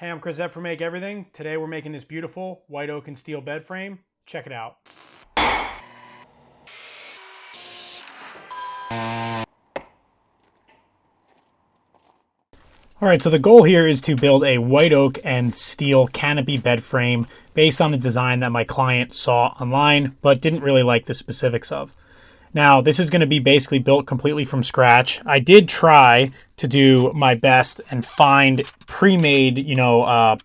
Hey, I'm Chris for Make Everything. Today we're making this beautiful white oak and steel bed frame. Check it out. Alright, so the goal here is to build a white oak and steel canopy bed frame based on a design that my client saw online, but didn't really like the specifics of. Now, this is going to be basically built completely from scratch. I did try to do my best and find pre-made,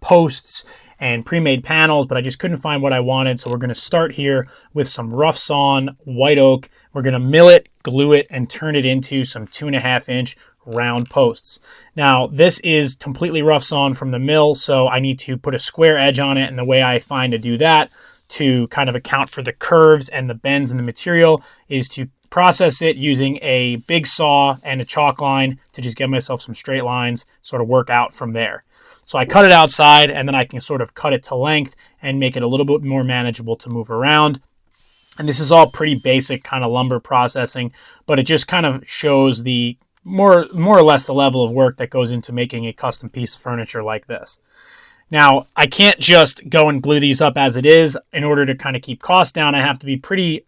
posts and pre-made panels, but I just couldn't find what I wanted. So we're going to start here with some rough sawn white oak. We're going to mill it, glue it, and turn it into some 2.5-inch round posts. Now, this is completely rough sawn from the mill, so I need to put a square edge on it, and the way I find to do that to kind of account for the curves and the bends in the material is to process it using a big saw and a chalk line to just get myself some straight lines, sort of work out from there. So I cut it outside, and then I can sort of cut it to length and make it a little bit more manageable to move around. And this is all pretty basic kind of lumber processing, but it just kind of shows the more or less the level of work that goes into making a custom piece of furniture like this. Now, I can't just go and glue these up as it is. In order to kind of keep costs down, I have to be pretty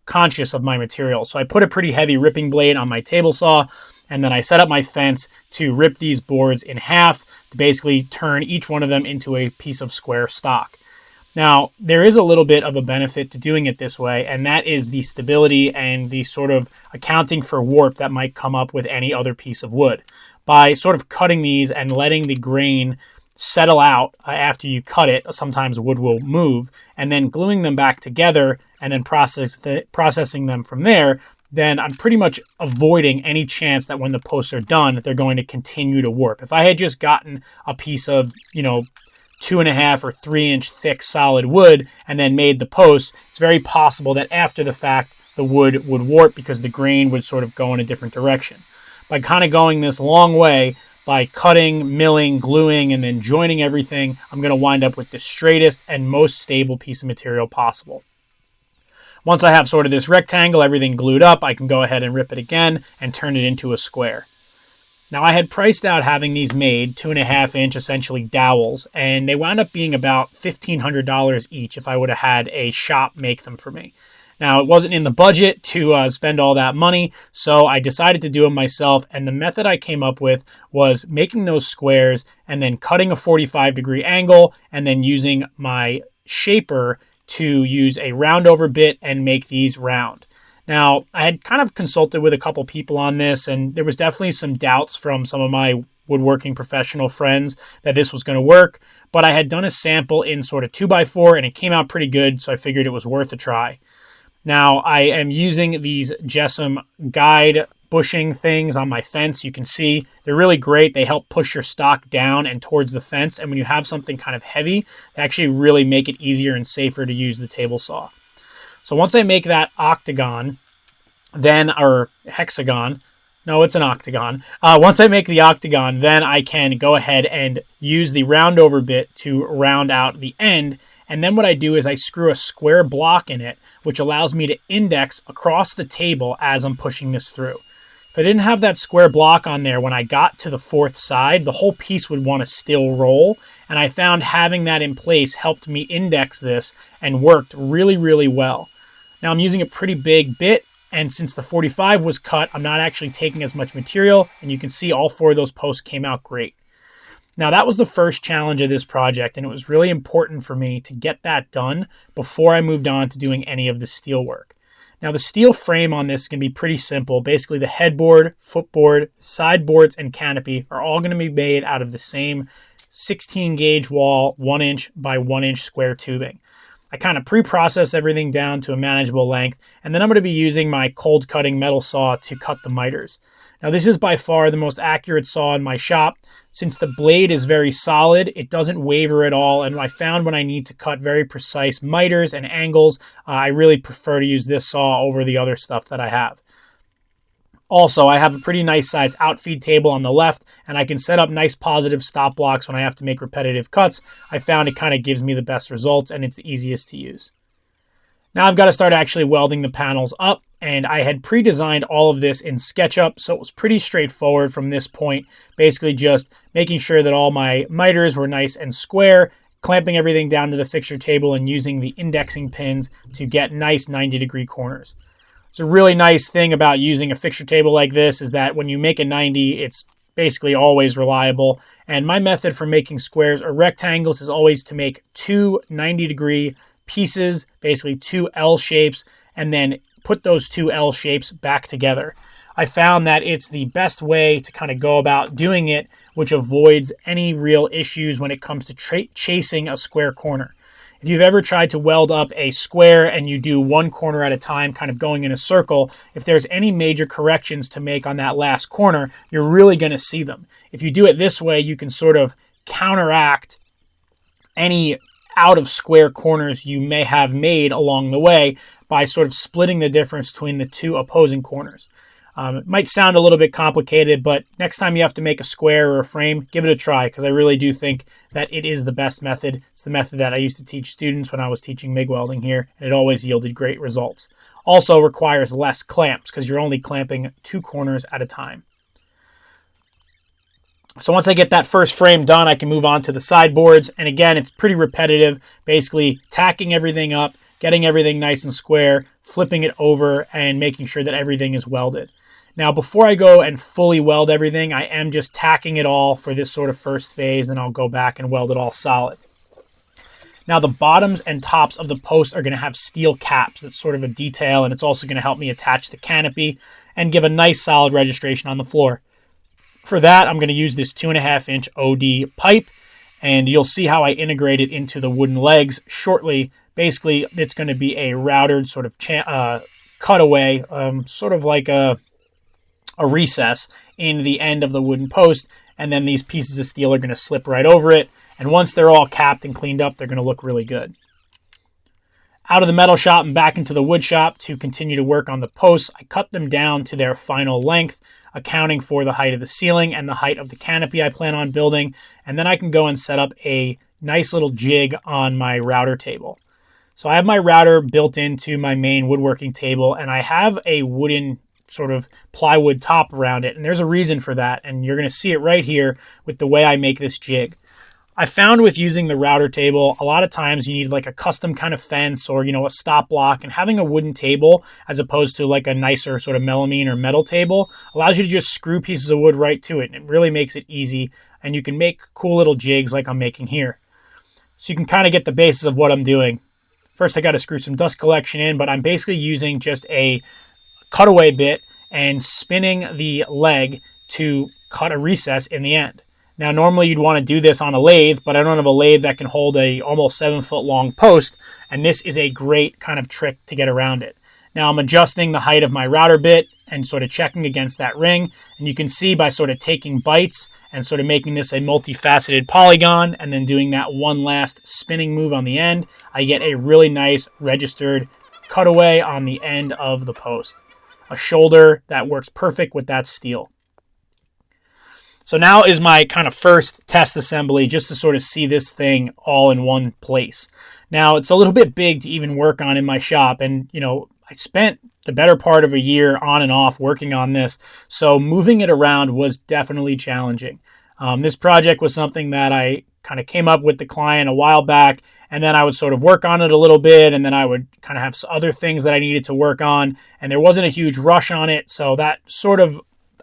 conscious of my material. So I put a pretty heavy ripping blade on my table saw, and then I set up my fence to rip these boards in half to basically turn each one of them into a piece of square stock. Now, there is a little bit of a benefit to doing it this way, and that is the stability and the sort of accounting for warp that might come up with any other piece of wood. By sort of cutting these and letting the grain settle out after you cut it, sometimes wood will move, and then gluing them back together and then processing them from there, then I'm pretty much avoiding any chance that when the posts are done, they're going to continue to warp. If I had just gotten a piece of, 2.5 or 3-inch thick solid wood and then made the posts, it's very possible that after the fact, the wood would warp because the grain would sort of go in a different direction. By kind of going this long way, by cutting, milling, gluing, and then joining everything, I'm going to wind up with the straightest and most stable piece of material possible. Once I have sort of this rectangle, everything glued up, I can go ahead and rip it again and turn it into a square. Now, I had priced out having these made 2.5-inch essentially dowels, and they wound up being about $1,500 each if I would have had a shop make them for me. Now, it wasn't in the budget to spend all that money, so I decided to do them myself, and the method I came up with was making those squares and then cutting a 45-degree angle and then using my shaper to use a round over bit and make these round. Now, I had kind of consulted with a couple people on this, and there was definitely some doubts from some of my woodworking professional friends that this was going to work, but I had done a sample in sort of 2x4 and it came out pretty good, so I figured it was worth a try. Now, I am using these Jessam guide bushing things on my fence. You can see they're really great. They help push your stock down and towards the fence. And when you have something kind of heavy, they actually really make it easier and safer to use the table saw. So once I make that octagon, or hexagon, no, it's an octagon. Once I make the octagon, then I can go ahead and use the round over bit to round out the end. And then what I do is I screw a square block in it, which allows me to index across the table as I'm pushing this through. If I didn't have that square block on there, when I got to the fourth side, the whole piece would want to still roll. And I found having that in place helped me index this and worked really, really well. Now I'm using a pretty big bit, and since the 45 was cut, I'm not actually taking as much material, and you can see all 4 of those posts came out great. Now, that was the first challenge of this project, and it was really important for me to get that done before I moved on to doing any of the steel work. Now, the steel frame on this can be pretty simple. Basically, the headboard, footboard, sideboards, and canopy are all going to be made out of the same 16-gauge wall, 1-inch by 1-inch square tubing. I kind of pre-process everything down to a manageable length, and then I'm going to be using my cold cutting metal saw to cut the miters. Now, this is by far the most accurate saw in my shop. Since the blade is very solid, it doesn't waver at all, and I found when I need to cut very precise miters and angles, I really prefer to use this saw over the other stuff that I have. Also, I have a pretty nice size outfeed table on the left, and I can set up nice positive stop blocks when I have to make repetitive cuts. I found it kind of gives me the best results, and it's the easiest to use. Now I've got to start actually welding the panels up, and I had pre-designed all of this in SketchUp, so it was pretty straightforward from this point. Basically just making sure that all my miters were nice and square, clamping everything down to the fixture table and using the indexing pins to get nice 90-degree corners. So a really nice thing about using a fixture table like this is that when you make a 90, it's basically always reliable. And my method for making squares or rectangles is always to make two 90-degree pieces, basically two L shapes, and then put those two L shapes back together. I found that it's the best way to kind of go about doing it, which avoids any real issues when it comes to chasing a square corner. If you've ever tried to weld up a square and you do one corner at a time, kind of going in a circle, if there's any major corrections to make on that last corner, you're really going to see them. If you do it this way, you can sort of counteract any out of square corners you may have made along the way by sort of splitting the difference between the two opposing corners. It might sound a little bit complicated, but next time you have to make a square or a frame, give it a try, because I really do think that it is the best method. It's the method that I used to teach students when I was teaching MIG welding here, and it always yielded great results. Also requires less clamps, because you're only clamping two corners at a time. So once I get that first frame done, I can move on to the sideboards, and again, it's pretty repetitive, basically tacking everything up, getting everything nice and square, flipping it over, and making sure that everything is welded. Now, before I go and fully weld everything, I am just tacking it all for this sort of first phase, and I'll go back and weld it all solid. Now, the bottoms and tops of the posts are going to have steel caps. That's sort of a detail, and it's also going to help me attach the canopy and give a nice solid registration on the floor. For that, I'm going to use this 2.5-inch OD pipe, and you'll see how I integrate it into the wooden legs shortly. Basically, it's going to be a routed sort of cutaway, sort of like a recess in the end of the wooden post, and then these pieces of steel are going to slip right over it, and once they're all capped and cleaned up, they're going to look really good. Out of the metal shop and back into the wood shop to continue to work on the posts, I cut them down to their final length, accounting for the height of the ceiling and the height of the canopy I plan on building, and then I can go and set up a nice little jig on my router table. So I have my router built into my main woodworking table, and I have a wooden sort of plywood top around it, and there's a reason for that, and you're going to see it right here with the way I make this jig. I found with using the router table, a lot of times you need like a custom kind of fence or, a stop block, and having a wooden table as opposed to like a nicer sort of melamine or metal table allows you to just screw pieces of wood right to it, and it really makes it easy, and you can make cool little jigs like I'm making here. So you can kind of get the basis of what I'm doing. First, I got to screw some dust collection in, but I'm basically using just a cutaway bit and spinning the leg to cut a recess in the end. Now, normally you'd want to do this on a lathe, but I don't have a lathe that can hold a almost 7-foot long post, and this is a great kind of trick to get around it. Now, I'm adjusting the height of my router bit and sort of checking against that ring, and you can see by sort of taking bites and sort of making this a multifaceted polygon and then doing that one last spinning move on the end, I get a really nice registered cutaway on the end of the post. A shoulder that works perfect with that steel. So now is my kind of first test assembly just to sort of see this thing all in one place. Now, it's a little bit big to even work on in my shop, and I spent the better part of a year on and off working on this, so moving it around was definitely challenging. This project was something that I kind of came up with the client a while back, and then I would sort of work on it a little bit, and then I would kind of have other things that I needed to work on, and there wasn't a huge rush on it, so that sort of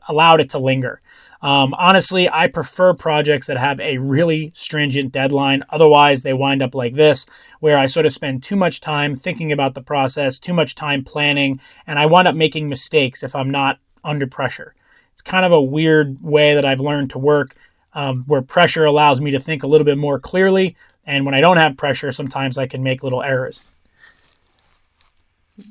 allowed it to linger. Honestly, I prefer projects that have a really stringent deadline. Otherwise, they wind up like this, where I sort of spend too much time thinking about the process, too much time planning, and I wind up making mistakes if I'm not under pressure. It's kind of a weird way that I've learned to work, where pressure allows me to think a little bit more clearly, and when I don't have pressure, sometimes I can make little errors.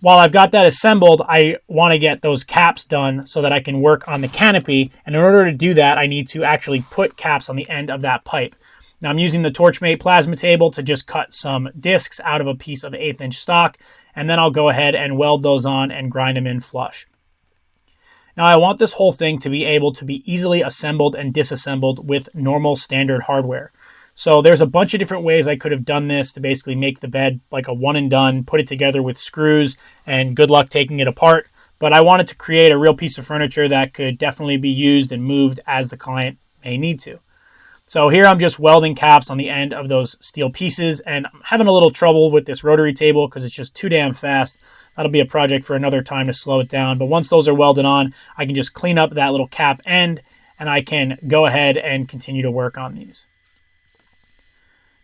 While I've got that assembled, I want to get those caps done so that I can work on the canopy. And in order to do that, I need to actually put caps on the end of that pipe. Now I'm using the Torchmate plasma table to just cut some discs out of a piece of 1/8-inch stock. And then I'll go ahead and weld those on and grind them in flush. Now I want this whole thing to be able to be easily assembled and disassembled with normal standard hardware. So there's a bunch of different ways I could have done this to basically make the bed like a one and done, put it together with screws, and good luck taking it apart. but I wanted to create a real piece of furniture that could definitely be used and moved as the client may need to. So here I'm just welding caps on the end of those steel pieces, and I'm having a little trouble with this rotary table because it's just too damn fast. That'll be a project for another time to slow it down. But once those are welded on, I can just clean up that little cap end and I can go ahead and continue to work on these.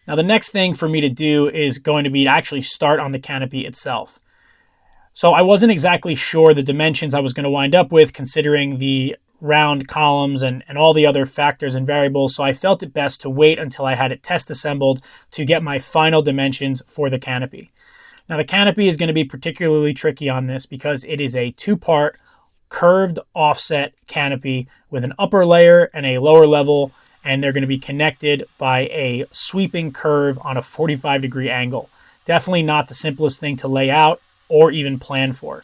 Now the next thing for me to do is going to be to actually start on the canopy itself. So I wasn't exactly sure the dimensions I was going to wind up with, considering the round columns and all the other factors and variables. So I felt it best to wait until I had it test assembled to get my final dimensions for the canopy. Now the canopy is going to be particularly tricky on this because it is a 2-part curved offset canopy with an upper layer and a lower level, and they're going to be connected by a sweeping curve on a 45-degree angle. Definitely not the simplest thing to lay out or even plan for.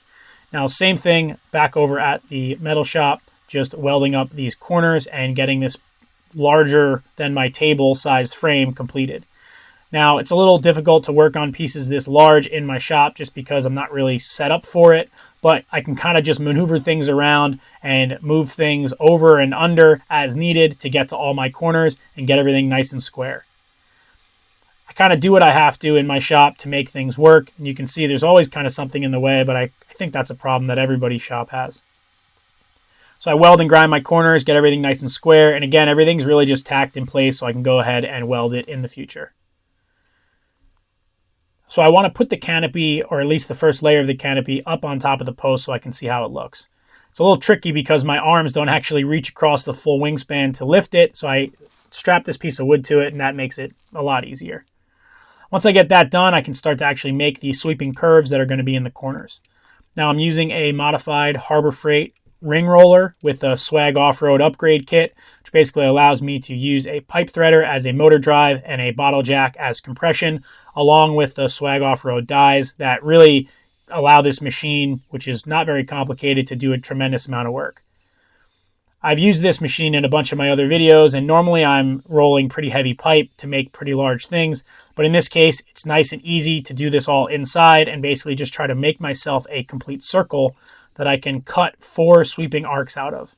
Now, same thing back over at the metal shop, just welding up these corners and getting this larger than my table sized frame completed. Now, it's a little difficult to work on pieces this large in my shop just because I'm not really set up for it, but I can kind of just maneuver things around and move things over and under as needed to get to all my corners and get everything nice and square. I kind of do what I have to in my shop to make things work, and you can see there's always kind of something in the way, but I think that's a problem that everybody's shop has. So I weld and grind my corners, get everything nice and square, and again, everything's really just tacked in place so I can go ahead and weld it in the future. So I want to put the canopy, or at least the first layer of the canopy, up on top of the post so I can see how it looks. It's a little tricky because my arms don't actually reach across the full wingspan to lift it, so I strap this piece of wood to it, and that makes it a lot easier. Once I get that done, I can start to actually make the sweeping curves that are going to be in the corners. Now I'm using a modified Harbor Freight ring roller with a Swag Off-Road upgrade kit, which basically allows me to use a pipe threader as a motor drive and a bottle jack as compression, along with the Swag Off-Road dies that really allow this machine, which is not very complicated, to do a tremendous amount of work. I've used this machine in a bunch of my other videos, and normally I'm rolling pretty heavy pipe to make pretty large things, but in this case, it's nice and easy to do this all inside and basically just try to make myself a complete circle that I can cut 4 sweeping arcs out of.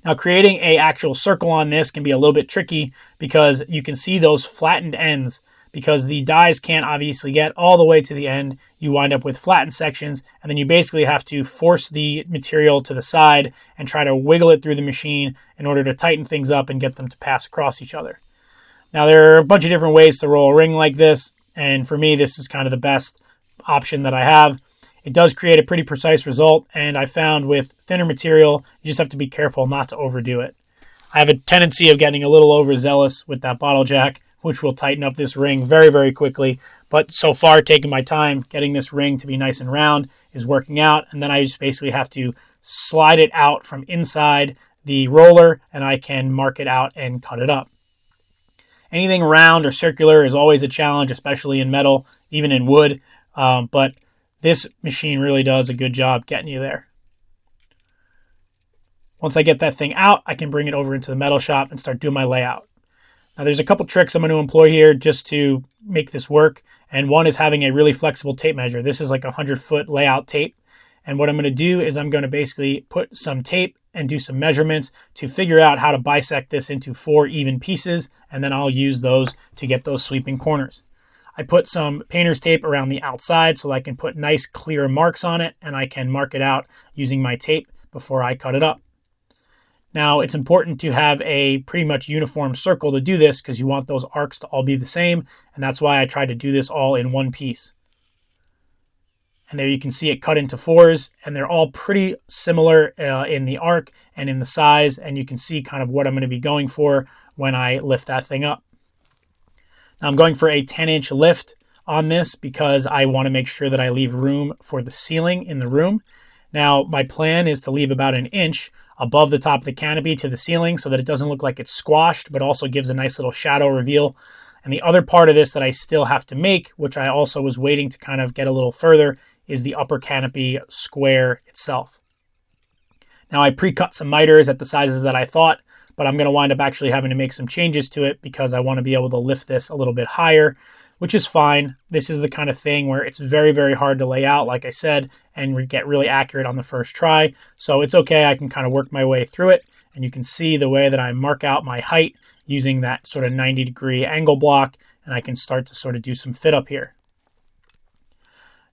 Now, creating an actual circle on this can be a little bit tricky because you can see those flattened ends. Because the dies can't obviously get all the way to the end, you wind up with flattened sections, and then you basically have to force the material to the side and try to wiggle it through the machine in order to tighten things up and get them to pass across each other. Now, there are a bunch of different ways to roll a ring like this, and for me, this is kind of the best option that I have. It does create a pretty precise result, and I found with thinner material, you just have to be careful not to overdo it. I have a tendency of getting a little overzealous with that bottle jack, which will tighten up this ring very, very quickly. But so far, taking my time, getting this ring to be nice and round is working out. And then I just basically have to slide it out from inside the roller, and I can mark it out and cut it up. Anything round or circular is always a challenge, especially in metal, even in wood. But this machine really does a good job getting you there. Once I get that thing out, I can bring it over into the metal shop and start doing my layout. Now, there's a couple tricks I'm going to employ here just to make this work. And one is having a really flexible tape measure. This is like a 100-foot layout tape. And what I'm going to do is I'm going to basically put some tape and do some measurements to figure out how to bisect this into 4 even pieces. And then I'll use those to get those sweeping corners. I put some painter's tape around the outside so I can put nice clear marks on it, and I can mark it out using my tape before I cut it up. Now, it's important to have a pretty much uniform circle to do this because you want those arcs to all be the same, and that's why I try to do this all in one piece. And there you can see it cut into 4s, and they're all pretty similar in the arc and in the size, and you can see kind of what I'm going to be going for when I lift that thing up. Now, I'm going for a 10-inch lift on this because I want to make sure that I leave room for the ceiling in the room. Now, my plan is to leave about 1 inch above the top of the canopy to the ceiling so that it doesn't look like it's squashed, but also gives a nice little shadow reveal. And the other part of this that I still have to make, which I also was waiting to kind of get a little further, is the upper canopy square itself. Now, I pre-cut some miters at the sizes that I thought, but I'm going to wind up actually having to make some changes to it because I want to be able to lift this a little bit higher. which is fine. This is the kind of thing where it's very, very hard to lay out, like I said, and get really accurate on the first try. So it's okay. I can kind of work my way through it. And you can see the way that I mark out my height using that sort of 90-degree angle block, and I can start to sort of do some fit up here.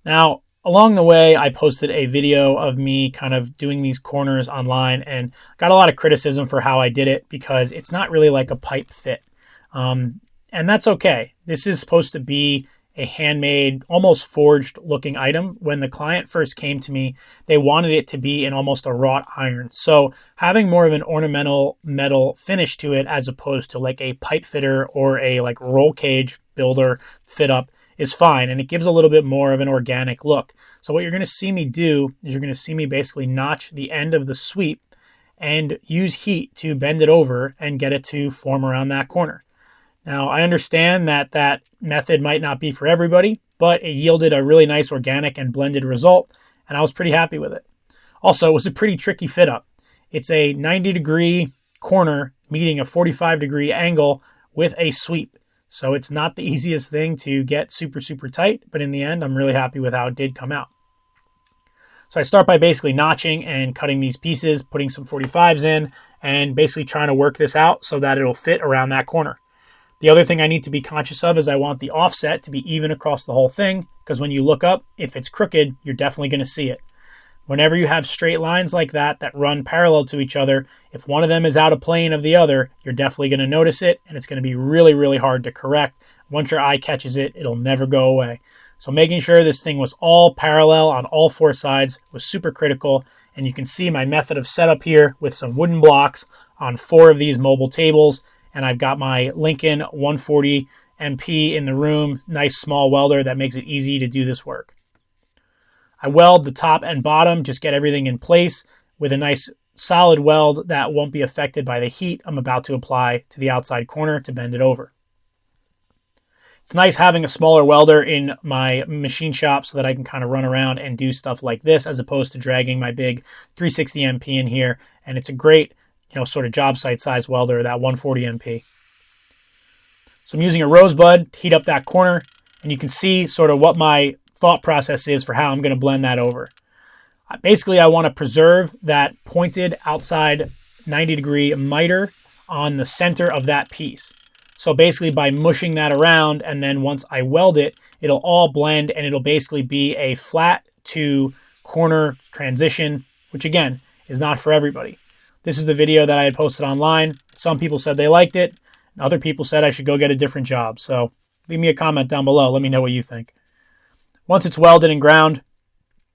Now, along the way, I posted a video of me kind of doing these corners online and got a lot of criticism for how I did it because it's not really like a pipe fit. And that's okay. This is supposed to be a handmade, almost forged looking item. When the client first came to me, they wanted it to be in almost a wrought iron. So having more of an ornamental metal finish to it as opposed to like a pipe fitter or a like roll cage builder fit up is fine. And it gives a little bit more of an organic look. So what you're going to see me do is you're going to see me basically notch the end of the sweep and use heat to bend it over and get it to form around that corner. Now, I understand that that method might not be for everybody, but it yielded a really nice organic and blended result, and I was pretty happy with it. Also, it was a pretty tricky fit up. It's a 90-degree corner meeting a 45-degree angle with a sweep. So it's not the easiest thing to get super, super tight, but in the end, I'm really happy with how it did come out. So I start by basically notching and cutting these pieces, putting some 45s in, and basically trying to work this out so that it'll fit around that corner. The other thing I need to be conscious of is I want the offset to be even across the whole thing, because when you look up, if it's crooked, you're definitely going to see it. Whenever you have straight lines like that run parallel to each other, if one of them is out of plane of the other, you're definitely going to notice it, and it's going to be really, really hard to correct. Once your eye catches it, it'll never go away. So making sure this thing was all parallel on all four sides was super critical, and you can see my method of setup here with some wooden blocks on 4 of these mobile tables. And I've got my Lincoln 140 MP in the room, nice small welder that makes it easy to do this work. I weld the top and bottom, just get everything in place with a nice solid weld that won't be affected by the heat I'm about to apply to the outside corner to bend it over. It's nice having a smaller welder in my machine shop so that I can kind of run around and do stuff like this as opposed to dragging my big 360 MP in here. And it's a great sort of job site size welder, that 140 MP. So I'm using a rosebud to heat up that corner, and you can see sort of what my thought process is for how I'm going to blend that over. Basically, I want to preserve that pointed outside 90-degree miter on the center of that piece. So basically by mushing that around, and then once I weld it, it'll all blend and it'll basically be a flat to corner transition, which again is not for everybody. This is the video that I had posted online. Some people said they liked it, and other people said I should go get a different job. So leave me a comment down below. Let me know what you think. Once it's welded and ground,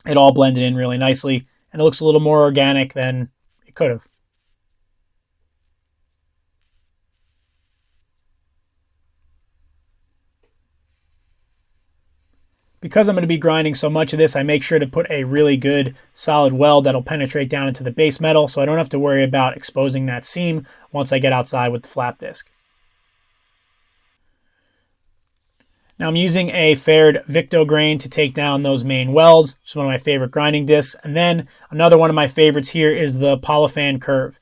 it all blended in really nicely, and it looks a little more organic than it could have. Because I'm going to be grinding so much of this, I make sure to put a really good solid weld that'll penetrate down into the base metal so I don't have to worry about exposing that seam once I get outside with the flap disc. Now I'm using a Pferd Victograin to take down those main welds. It's one of my favorite grinding discs. And then another one of my favorites here is the Pferd Curved.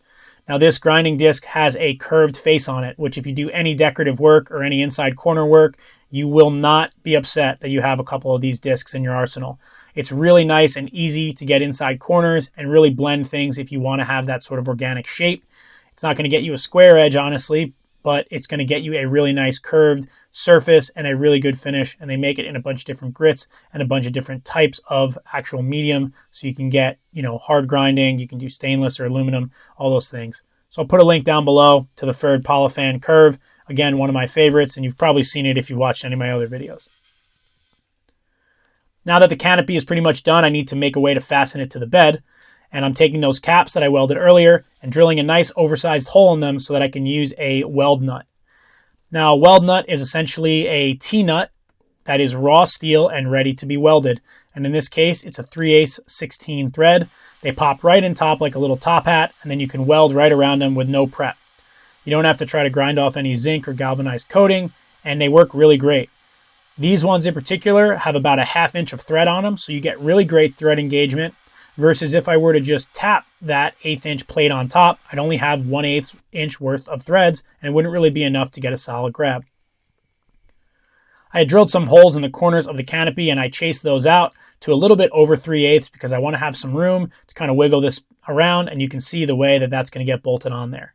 Now this grinding disc has a curved face on it, which if you do any decorative work or any inside corner work, you will not be upset that you have a couple of these discs in your arsenal. It's really nice and easy to get inside corners and really blend things if you want to have that sort of organic shape. It's not going to get you a square edge, honestly, but it's going to get you a really nice curved surface and a really good finish. And they make it in a bunch of different grits and a bunch of different types of actual medium. So you can get, hard grinding, you can do stainless or aluminum, all those things. So I'll put a link down below to the Pferd Curved. Again, one of my favorites, and you've probably seen it if you've watched any of my other videos. Now that the canopy is pretty much done, I need to make a way to fasten it to the bed. And I'm taking those caps that I welded earlier and drilling a nice oversized hole in them so that I can use a weld nut. Now, a weld nut is essentially a T-nut that is raw steel and ready to be welded. And in this case, it's a 3/8 16 thread. They pop right in top like a little top hat, and then you can weld right around them with no prep. You don't have to try to grind off any zinc or galvanized coating, and they work really great. These ones in particular have about a 1/2 inch of thread on them, so you get really great thread engagement, versus if I were to just tap that 1/8 inch plate on top, I'd only have 1/8 inch worth of threads, and it wouldn't really be enough to get a solid grab. I had drilled some holes in the corners of the canopy and I chased those out to a little bit over 3/8 because I want to have some room to kind of wiggle this around, and you can see the way that that's going to get bolted on there.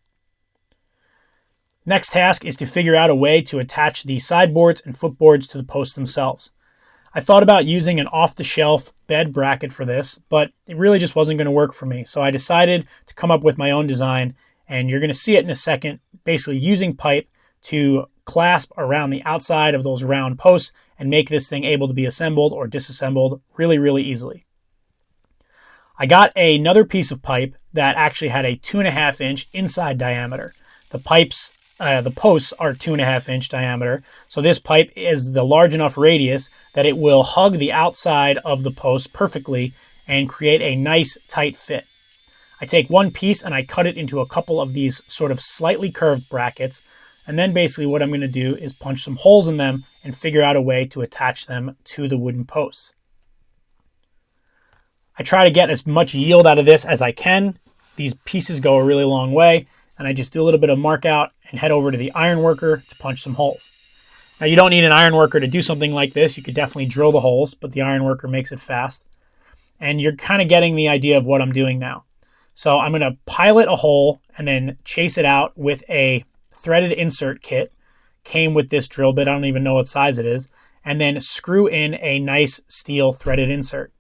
Next task is to figure out a way to attach the sideboards and footboards to the posts themselves. I thought about using an off-the-shelf bed bracket for this, but it really just wasn't going to work for me. So I decided to come up with my own design, and you're going to see it in a second, basically using pipe to clasp around the outside of those round posts and make this thing able to be assembled or disassembled really, really easily. I got another piece of pipe that actually had a 2.5 inch inside diameter. The posts are 2.5 inch diameter, so this pipe is the large enough radius that it will hug the outside of the post perfectly and create a nice tight fit. I take one piece and I cut it into a couple of these sort of slightly curved brackets, and then basically what I'm going to do is punch some holes in them and figure out a way to attach them to the wooden posts. I try to get as much yield out of this as I can. These pieces go a really long way, and I just do a little bit of mark out and head over to the iron worker to punch some holes. Now, you don't need an iron worker to do something like this. You could definitely drill the holes, but the iron worker makes it fast. And you're kind of getting the idea of what I'm doing now. So I'm going to pilot a hole and then chase it out with a threaded insert kit. Came with this drill bit. I don't even know what size it is. And then screw in a nice steel threaded insert.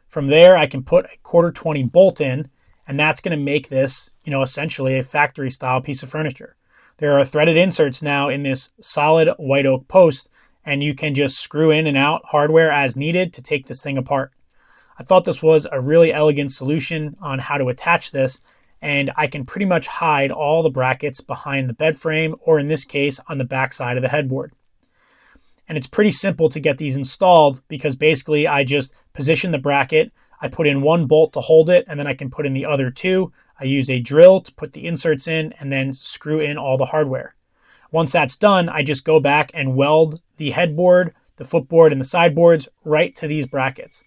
From there, I can put a 1/4 bolt in, and that's going to make this, essentially a factory style piece of furniture. There are threaded inserts now in this solid white oak post, and you can just screw in and out hardware as needed to take this thing apart. I thought this was a really elegant solution on how to attach this, and I can pretty much hide all the brackets behind the bed frame, or in this case, on the back side of the headboard. And it's pretty simple to get these installed because basically I just position the bracket, I put in one bolt to hold it, and then I can put in the other two. I use a drill to put the inserts in and then screw in all the hardware. Once that's done, I just go back and weld the headboard, the footboard, and the sideboards right to these brackets.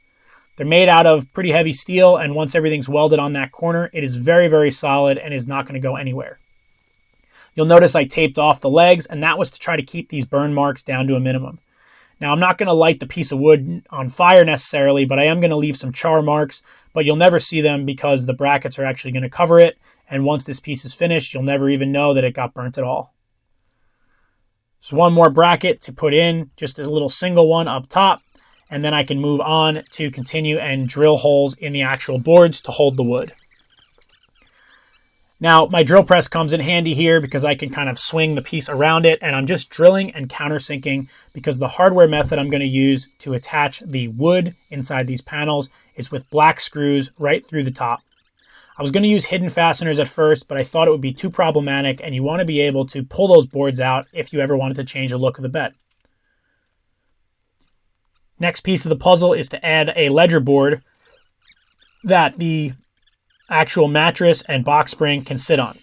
They're made out of pretty heavy steel, and once everything's welded on that corner, it is very, very solid and is not going to go anywhere. You'll notice I taped off the legs, and that was to try to keep these burn marks down to a minimum. Now, I'm not going to light the piece of wood on fire necessarily, but I am going to leave some char marks, but you'll never see them because the brackets are actually going to cover it, and once this piece is finished, you'll never even know that it got burnt at all. So one more bracket to put in, just a little single one up top, and then I can move on to continue and drill holes in the actual boards to hold the wood. Now, my drill press comes in handy here because I can kind of swing the piece around it, and I'm just drilling and countersinking because the hardware method I'm going to use to attach the wood inside these panels is with black screws right through the top. I was going to use hidden fasteners at first, but I thought it would be too problematic, and you want to be able to pull those boards out if you ever wanted to change the look of the bed. Next piece of the puzzle is to add a ledger board that the actual mattress and box spring can sit on.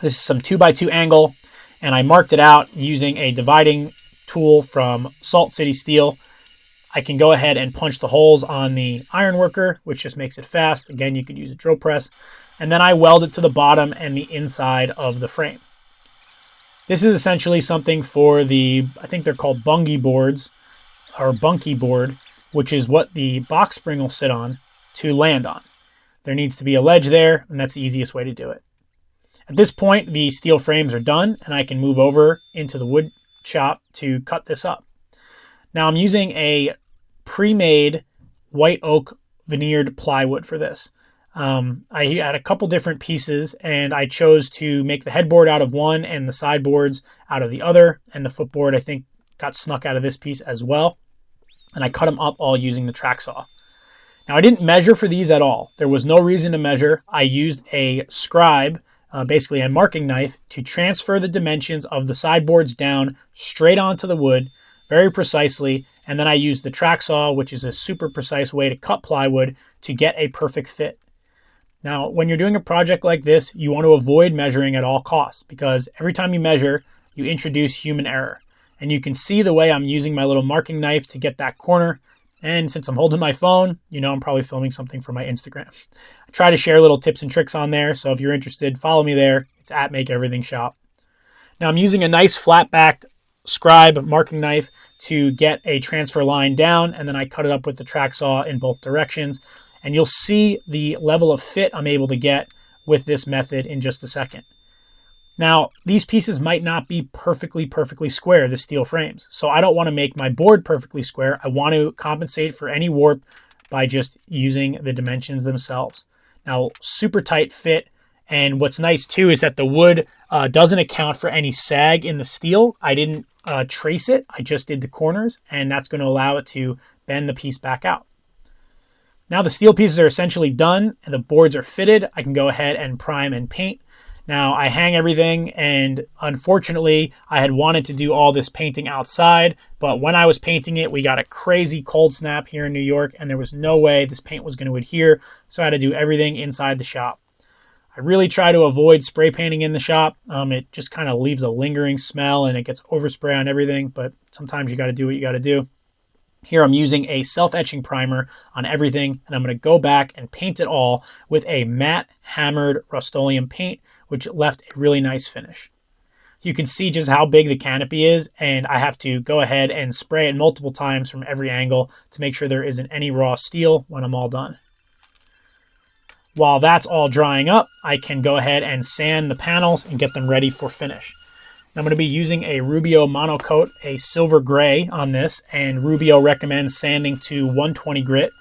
This is some 2x2 angle, and I marked it out using a dividing tool from Salt City Steel. I can go ahead and punch the holes on the iron worker, which just makes it fast. Again, you could use a drill press. And then I weld it to the bottom and the inside of the frame. This is essentially something for the, I think they're called bungie boards, or bunkie board, which is what the box spring will sit on to land on. There needs to be a ledge there, and that's the easiest way to do it. At this point, the steel frames are done, and I can move over into the wood shop to cut this up. Now I'm using a pre-made white oak veneered plywood for this. I had a couple different pieces, and I chose to make the headboard out of one and the sideboards out of the other, and the footboard I think got snuck out of this piece as well. And I cut them up all using the track saw. Now, I didn't measure for these at all. There was no reason to measure. I used a scribe, basically a marking knife, to transfer the dimensions of the sideboards down straight onto the wood very precisely. And then I used the track saw, which is a super precise way to cut plywood to get a perfect fit. Now, when you're doing a project like this, you want to avoid measuring at all costs because every time you measure, you introduce human error. And you can see the way I'm using my little marking knife to get that corner. And since I'm holding my phone, I'm probably filming something for my Instagram. I try to share little tips and tricks on there, so if you're interested, follow me there. It's at Make Everything Shop. Now I'm using a nice flat-backed scribe marking knife to get a transfer line down, and then I cut it up with the track saw in both directions. And you'll see the level of fit I'm able to get with this method in just a second. Now, these pieces might not be perfectly square, the steel frames. So I don't want to make my board perfectly square. I want to compensate for any warp by just using the dimensions themselves. Now, super tight fit. And what's nice too is that the wood doesn't account for any sag in the steel. I didn't trace it. I just did the corners, and that's going to allow it to bend the piece back out. Now the steel pieces are essentially done and the boards are fitted. I can go ahead and prime and paint. Now I hang everything, and unfortunately I had wanted to do all this painting outside, but when I was painting it, we got a crazy cold snap here in New York, and there was no way this paint was going to adhere, so I had to do everything inside the shop. I really try to avoid spray painting in the shop. It just kind of leaves a lingering smell and it gets overspray on everything, but sometimes you got to do what you got to do. Here I'm using a self-etching primer on everything, and I'm going to go back and paint it all with a matte hammered Rust-Oleum paint, which left a really nice finish. You can see just how big the canopy is, and I have to go ahead and spray it multiple times from every angle to make sure there isn't any raw steel when I'm all done. While that's all drying up, I can go ahead and sand the panels and get them ready for finish. I'm going to be using a Rubio Monocoat, a silver gray on this, and Rubio recommends sanding to 120 grit.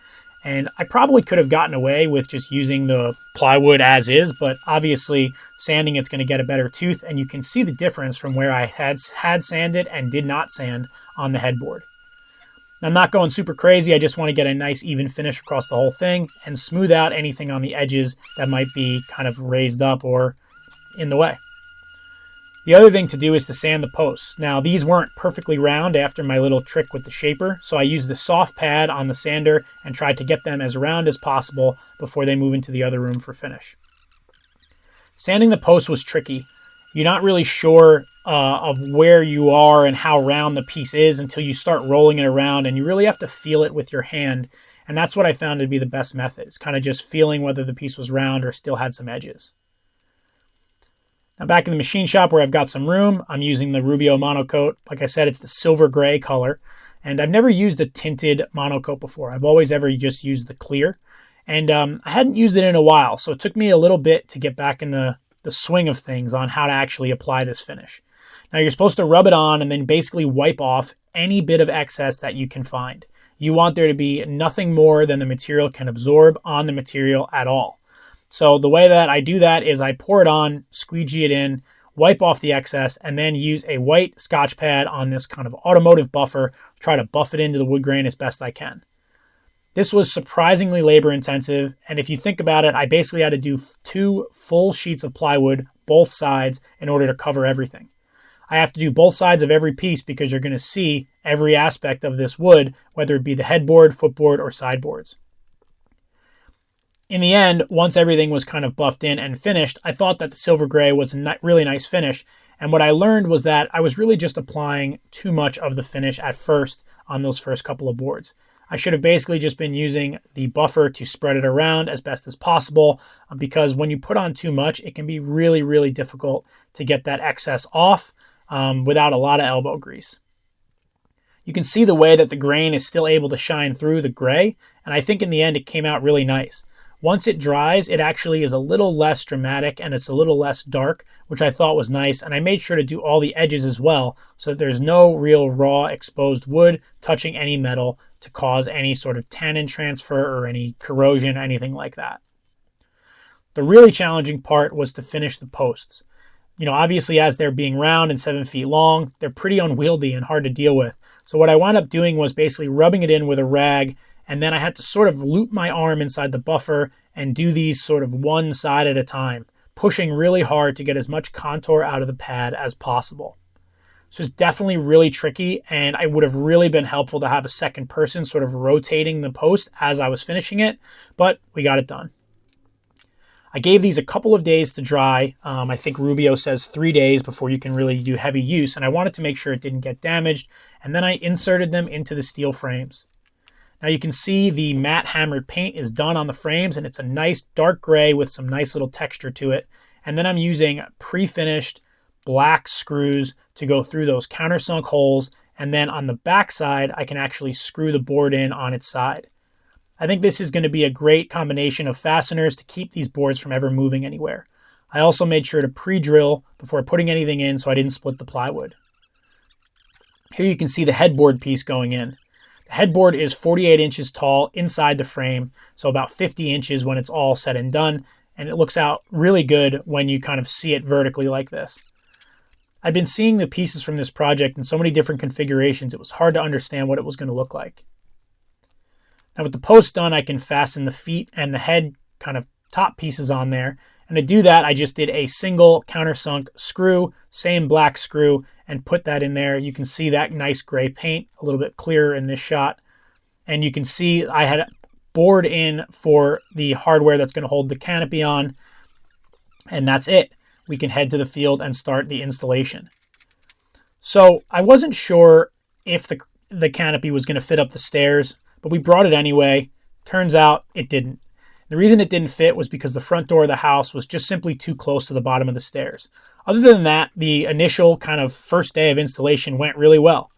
And I probably could have gotten away with just using the plywood as is, but obviously sanding it's going to get a better tooth, and you can see the difference from where I had sanded and did not sand on the headboard. I'm not going super crazy. I just want to get a nice even finish across the whole thing and smooth out anything on the edges that might be kind of raised up or in the way. The other thing to do is to sand the posts. Now, these weren't perfectly round after my little trick with the shaper, so I used the soft pad on the sander and tried to get them as round as possible before they move into the other room for finish. Sanding the post was tricky. You're not really sure of where you are and how round the piece is until you start rolling it around, and you really have to feel it with your hand, and that's what I found to be the best method. It's kind of just feeling whether the piece was round or still had some edges. Now back in the machine shop where I've got some room, I'm using the Rubio Monocoat. Like I said, it's the silver gray color, and I've never used a tinted Monocoat before. I've always ever just used the clear, and I hadn't used it in a while, so it took me a little bit to get back in the swing of things on how to actually apply this finish. Now you're supposed to rub it on and then basically wipe off any bit of excess that you can find. You want there to be nothing more than the material can absorb on the material at all. So the way that I do that is I pour it on, squeegee it in, wipe off the excess, and then use a white Scotch pad on this kind of automotive buffer, try to buff it into the wood grain as best I can. This was surprisingly labor intensive, and if you think about it, I basically had to do 2 full sheets of plywood, both sides, in order to cover everything. I have to do both sides of every piece because you're going to see every aspect of this wood, whether it be the headboard, footboard, or sideboards. In the end, once everything was kind of buffed in and finished, I thought that the silver gray was a really nice finish, and what I learned was that I was really just applying too much of the finish at first on those first couple of boards. I should have basically just been using the buffer to spread it around as best as possible, because when you put on too much, it can be really, really difficult to get that excess off without a lot of elbow grease. You can see the way that the grain is still able to shine through the gray, and I think in the end it came out really nice. Once it dries, it actually is a little less dramatic and it's a little less dark, which I thought was nice, and I made sure to do all the edges as well so that there's no real raw exposed wood touching any metal to cause any sort of tannin transfer or any corrosion, anything like that. The really challenging part was to finish the posts. Obviously as they're being round and 7 feet long, they're pretty unwieldy and hard to deal with. So what I wound up doing was basically rubbing it in with a rag, and then I had to sort of loop my arm inside the buffer and do these sort of one side at a time, pushing really hard to get as much contour out of the pad as possible. So it's definitely really tricky, and it would have really been helpful to have a second person sort of rotating the post as I was finishing it, but we got it done. I gave these a couple of days to dry. I think Rubio says 3 days before you can really do heavy use, and I wanted to make sure it didn't get damaged, and then I inserted them into the steel frames. Now you can see the matte hammered paint is done on the frames, and it's a nice dark gray with some nice little texture to it. And then I'm using pre-finished black screws to go through those countersunk holes and then on the back side, I can actually screw the board in on its side. I think this is going to be a great combination of fasteners to keep these boards from ever moving anywhere. I also made sure to pre-drill before putting anything in so I didn't split the plywood. Here you can see the headboard piece going in. The headboard is 48 inches tall inside the frame, so about 50 inches when it's all said and done, and it looks out really good when you kind of see it vertically like this. I've been seeing the pieces from this project in so many different configurations, it was hard to understand what it was going to look like. Now with the post done, I can fasten the feet and the head kind of top pieces on there. And to do that, I just did a single countersunk screw, same black screw, and put that in there. You can see that nice gray paint, a little bit clearer in this shot. And you can see I had bored in for the hardware that's going to hold the canopy on. And that's it. We can head to the field and start the installation. So I wasn't sure if the canopy was going to fit up the stairs, but we brought it anyway. Turns out it didn't. The reason it didn't fit was because the front door of the house was just simply too close to the bottom of the stairs. Other than that, the initial kind of first day of installation went really well.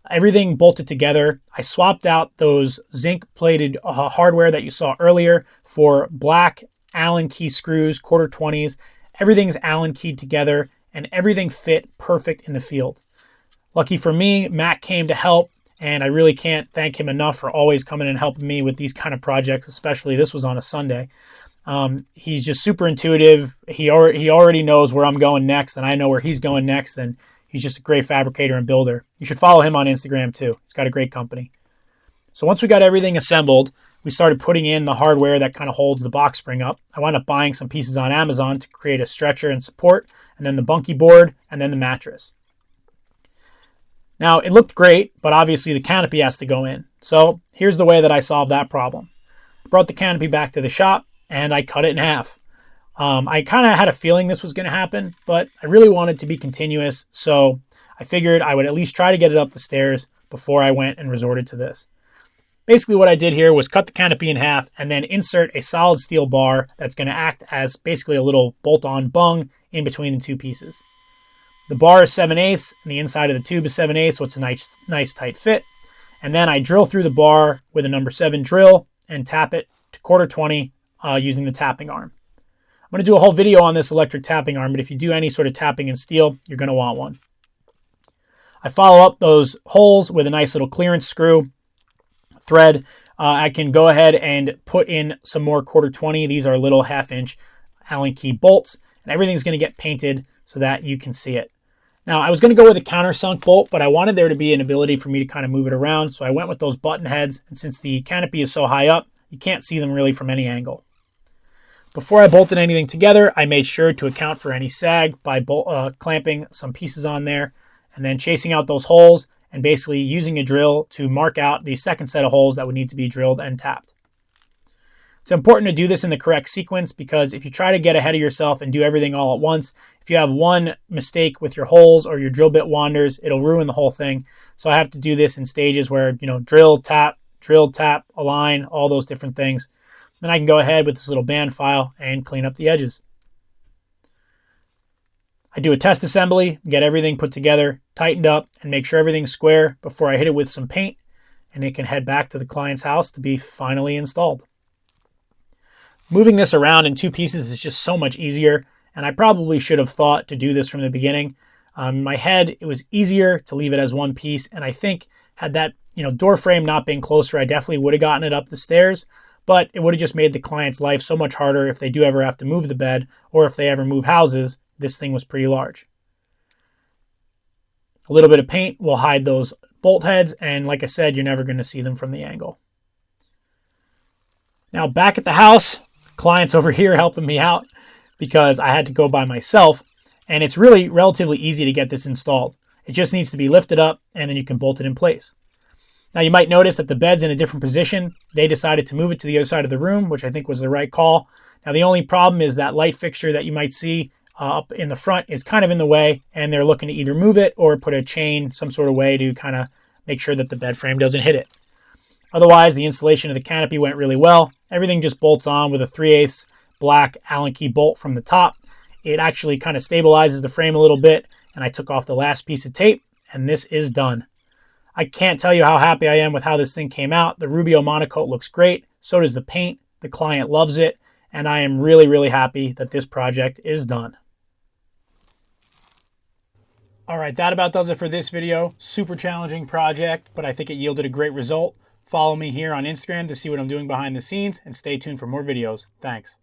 Everything bolted together. I swapped out those zinc-plated hardware that you saw earlier for black Allen key screws, 1/4-20s. Everything's Allen keyed together, and everything fit perfect in the field. Lucky for me, Matt came to help, and I really can't thank him enough for always coming and helping me with these kind of projects, especially this was on a Sunday. He's just super intuitive. He already knows where I'm going next, and I know where he's going next, and he's just a great fabricator and builder. You should follow him on Instagram too. He's got a great company. So once we got everything assembled, we started putting in the hardware that kind of holds the box spring up. I wound up buying some pieces on Amazon to create a stretcher and support, and then the bunkie board, and then the mattress. Now, it looked great, but obviously the canopy has to go in. So here's the way that I solved that problem. I brought the canopy back to the shop, and I cut it in half. I kind of had a feeling this was going to happen, but I really wanted to be continuous, so I figured I would at least try to get it up the stairs before I went and resorted to this. Basically what I did here was cut the canopy in half and then insert a solid steel bar that's going to act as basically a little bolt-on bung in between the two pieces. The bar is 7/8 and the inside of the tube is 7/8, so it's a nice tight fit. And then I drill through the bar with a number 7 drill and tap it to 1/4-20 using the tapping arm. I'm going to do a whole video on this electric tapping arm, but if you do any sort of tapping in steel, you're going to want one. I follow up those holes with a nice little clearance screw thread. I can go ahead and put in some more 1/4-20. These are little 1/2-inch Allen key bolts, and everything's going to get painted so that you can see it. Now, I was going to go with a countersunk bolt, but I wanted there to be an ability for me to kind of move it around, so I went with those button heads, and since the canopy is so high up, you can't see them really from any angle. Before I bolted anything together, I made sure to account for any sag by clamping some pieces on there, and then chasing out those holes, and basically using a drill to mark out the second set of holes that would need to be drilled and tapped. It's important to do this in the correct sequence because if you try to get ahead of yourself and do everything all at once, if you have one mistake with your holes or your drill bit wanders, it'll ruin the whole thing. So I have to do this in stages where, drill, tap, align, all those different things. Then I can go ahead with this little band file and clean up the edges. I do a test assembly, get everything put together, tightened up, and make sure everything's square before I hit it with some paint, and it can head back to the client's house to be finally installed. Moving this around in two pieces is just so much easier, and I probably should have thought to do this from the beginning. In my head, it was easier to leave it as one piece, and I think had that door frame not been closer, I definitely would have gotten it up the stairs, but it would have just made the client's life so much harder if they do ever have to move the bed, or if they ever move houses. This thing was pretty large. A little bit of paint will hide those bolt heads, and like I said, you're never going to see them from the angle. Now back at the house, client's over here helping me out because I had to go by myself, and it's really relatively easy to get this installed. It just needs to be lifted up and then you can bolt it in place. Now you might notice that the bed's in a different position. They decided to move it to the other side of the room, which I think was the right call. Now the only problem is that light fixture that you might see up in the front is kind of in the way, and they're looking to either move it or put a chain some sort of way to kind of make sure that the bed frame doesn't hit it. Otherwise, the installation of the canopy went really well. Everything just bolts on with a 3/8 black Allen key bolt from the top. It actually kind of stabilizes the frame a little bit, and I took off the last piece of tape, and this is done. I can't tell you how happy I am with how this thing came out. The Rubio Monocoat looks great. So does the paint. The client loves it. And I am really, really happy that this project is done. All right, that about does it for this video. Super challenging project, but I think it yielded a great result. Follow me here on Instagram to see what I'm doing behind the scenes, and stay tuned for more videos. Thanks.